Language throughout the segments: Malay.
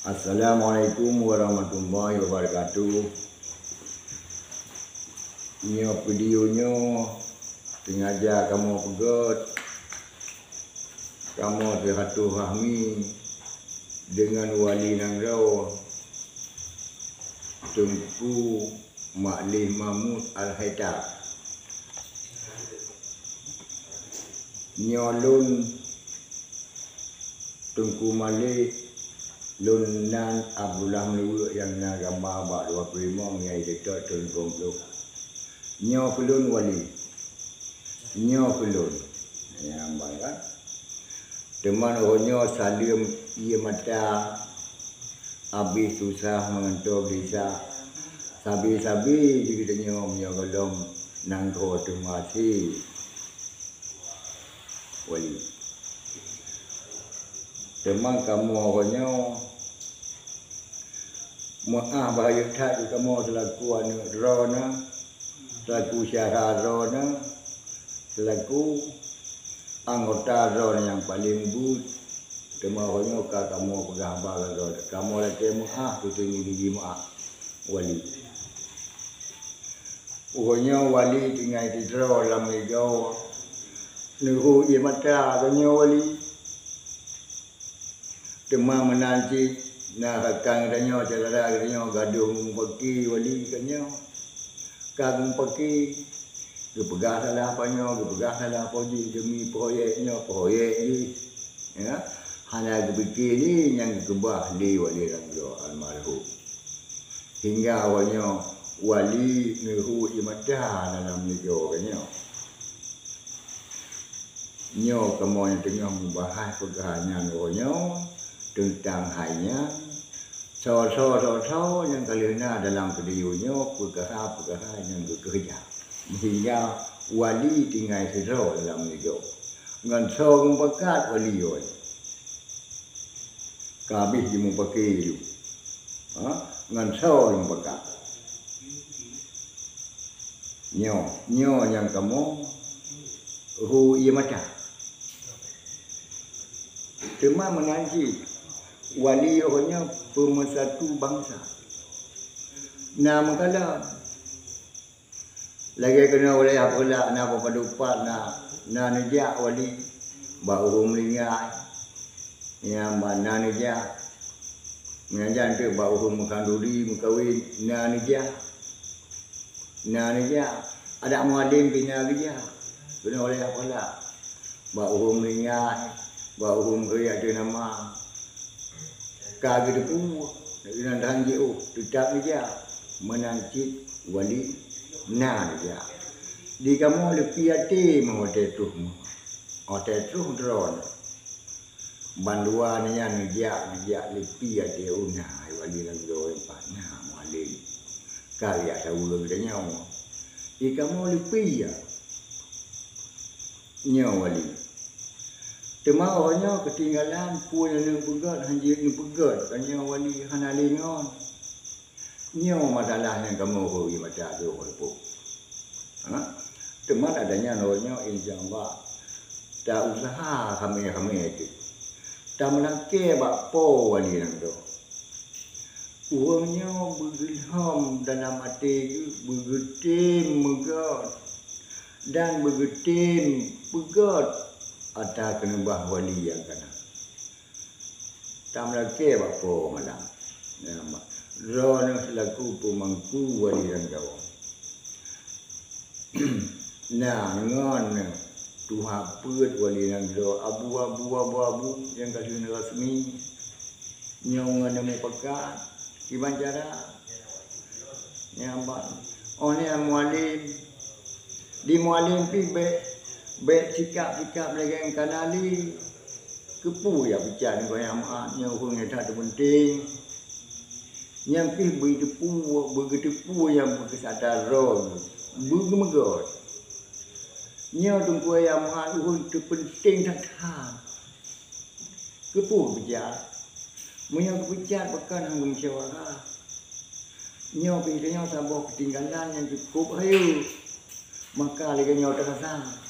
Assalamualaikum warahmatullahi wabarakatuh. Ini videonya sengaja kamu pegot, kamu silaturahmi dengan wali Nangrau Tengku Maklih Mahmud Al-Haidar. Nyolun Tengku Maklih Lunan Abdullah Melu yang na gambar bak 25 mengai dekat Tengku Nyo pelun wali. Nyo pelun. Yang kan. Teman orangnya salim ia mata habis susah mengentor desa. Sabi-sabi juga nyo menyogolom nangko temasi wali. Teman kamu orangnya maaf bahaya tak kamu selaku anu drona, selaku syarah drona, selaku anggota drona yang paling but. Teman orangnya kamu pegang bagai drona. Kamu lagi maaf tu ni gigi maaf wali. Orangnya wali tinggal di drona dalam negara. Nuru ia mata orangnya wali. Teman menanti nak akan katanya cara katanya gaduh pagi wali katanya kagum pagi dia pegang salah apanya dia pegang salah apa demi proyek ni ya hanya berfikir ni yang kebah di wali Nangrau almarhum hingga awalnya wali Nuru Imadah dalam negara katanya nyo kamu yang tengah membahas perkara orangnya tentang hanya so yang kalian dalam videonya perkara yang bekerja sehingga wali tinggal sedar dalam negara dengan so mempekat wali kabih di mumpakai itu dengan so mempekat nyo yang kamu hu ia macam teman menanti wali orangnya pemersatu bangsa. Nama kala lagi kena oleh apalah nak padupat nak nejak wali bau melingat yang mana nejak mengajar tu bau mengkanduri mengkawin nak nejak ada mualim bina kerja kena oleh apalah bau melingat bau mengkaya tu nama kaki depu dengan danji tidak dia menancit wali dia di kamu lebih hati menghotel tu drone banduan yang dia lebih hati unai wali Nangrau empatnya mualim karya tahu bedanya di kamu lebih ya nyawa wali Tema orangnya ketinggalan pun yang pegat, hanjir yang pegat. Kanya wali hanalingon. Nyo masalahnya kamu hui macam tu walaupun. Teman adanya orangnya insyaAllah. Tak usaha kami itu. Tak melangkir bakpo wali Nangrau. Orangnya berilham dalam hati bergetim megat. Dan bergetim pegat. Ada kenubah wali yang kena. Tak melaki apa malam. Rona selaku pemangku wali Nangrau. Ngon Tuhan put wali Nangrau abu yang kasih rasmi. Nyongan nama pekat. Gimana cara? Nyambak. Yang mualim. Di mualim pibek. Baik sikap lagi kanali kepu ya bicara ni yang maknya hubungnya tak penting yang pi begitu yang berkesadar roh begemegot nya tunggu yang mak hubung tu penting tak kepu bicara menyang bicara bahkan hang musyawarah nya pilihnya sabah ketinggalan yang cukup ayo maka lagi nya terasa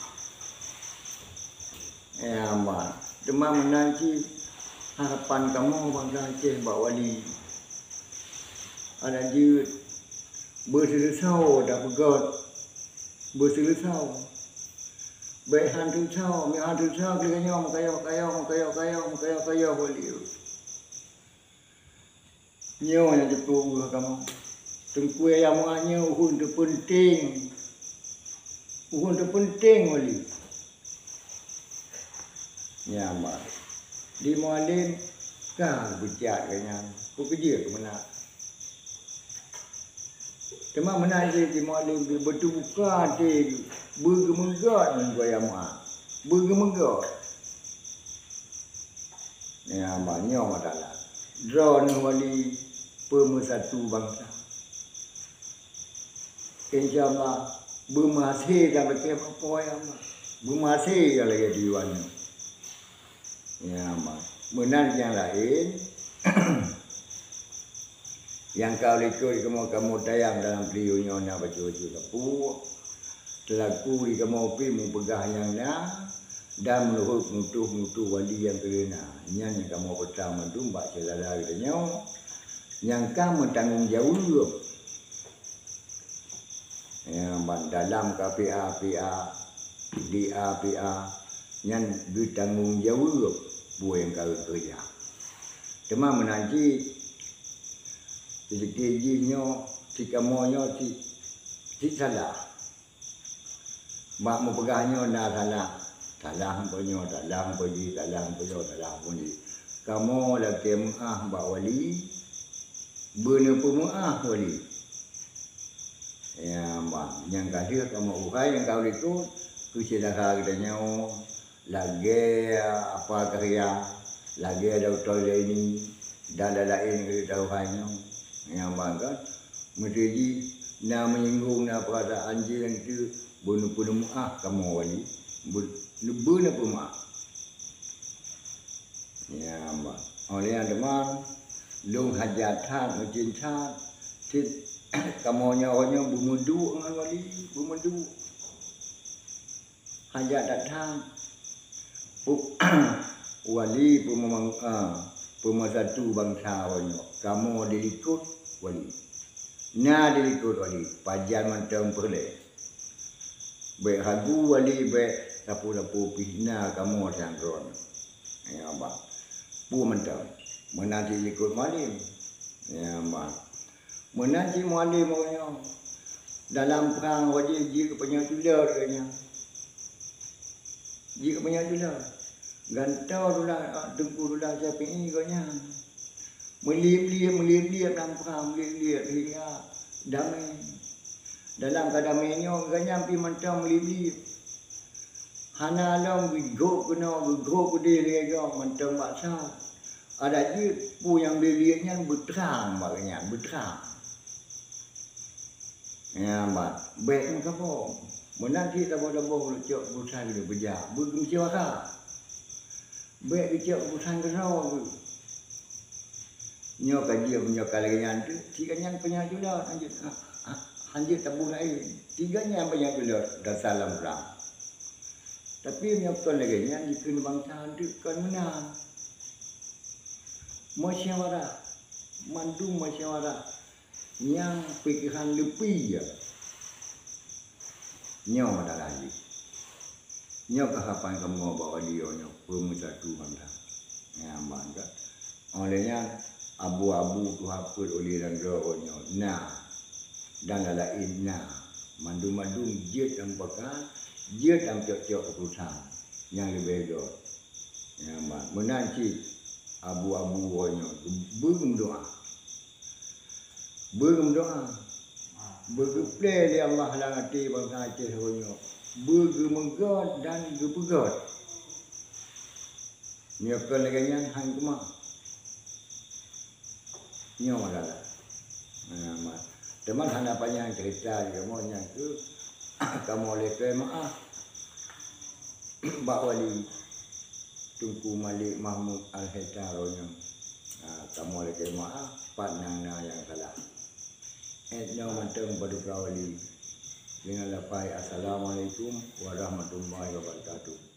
ya, Mbak. Demam menanti harapan kamu bangsa Aceh Mbak Wali ada je berselusau dah pegot berselusau baik hantu sau kelihatannya kaya Wali nyo yang jepur kamu tengku yang maknya uhun terpenting Wali nyaman di mualim kah berjat kenyang ku kerja ke mana cuma mana je di mualim betul buka dia bergemegat dengan gaya mak bergemegat nyaman nyo madalah drone Wali pemersatu bangsa insyaallah bermasih dan apa yang bermasih lagi di wana ya mak menan yang lain yang kau likut kamu tayang dalam videonya na baca-baca kapu telaku di kamu pi mempegah yang na dan menurut mutu wali yang kerana yang kamu pertama tu mbak celala katanya yang kamu tanggung jawab yang dalam KPA di APA yang bertanggung jawab buat yang kau kerja. Cuma menanti sekijinya, sikamonyo si salah. Mak mau pegahnya nak salah punya. Kamu lagi maah Mbak Wali, benar pemaah Wali. Ya Mbak, yang kaya kamu ukai yang kau ikut, kusilah katanya. Lagi apa karya lagi ada utara ini dan lain kita tahu hanya yang bangga mesti nak menyinggung nak perasaan anjing itu bunuh maaf kamu Wali bunuh maaf ya mbak oleh yang demam lung hajatan macam cat kamu nyawanya bumudu dengan Wali bumudu hajat datang Wali pemersatu bangsa Wali kamu dilikut Wali dilikut Wali pajan macam perle baik hagu Wali baik sapu pihna kamu sangron ya bang pu macam menanti likut malim ya bang menanti malim dalam perang wajib jika penyatulah katanya jika penyatulah gantau dula dengku dula siapa ini konya melihat dalam perang melihat hingga damai dalam kedamainya ganya pi macam melihat hana long go dia lega macam maksa ada je pu yang melihatnya berterang bagainya berterang ya mbak baik mengapa menanti tabur-tabur lucuk busan dia berjak bergembira baik kecil urusan kerau tu. Nyo kaji punya kalangan tu, tiganya punya juga anjir tabung lain. Tiganya punya juga dah salam perang. Tapi nyo kon lagi yang dikena bangsa tu kan menang. Musyawarah, mandu musyawarah yang pikiran lebih ya. Nyo ada lagi. Nyo kehapan kamu bawa dia nyo pemersatu bangsa. Ya bangga. Olehnya abu-abu tu haput oleh dan roh nyo. Nah dan lain nah mandu jet yang pekan, jet yang tiap-tiap keputusan yang lebih dor. Ya bang. Menanti abu-abu nyo berdoa. Bergeplay dia Allah langati bangsa Aceh nyo. Bergemegat dan gepegat. Nyokol lagi yang hang kemah. Nyo adalah. Teman hanapannya cerita kamu yang tu kamu oleh maaf. Mbak Wali Tunku Malik Mahmud Al-Hetaronyo. Kamu oleh maaf panang yang salah. Etno manteng paduka Wali. Dengan lapai assalamualaikum warahmatullahi wabarakatuh.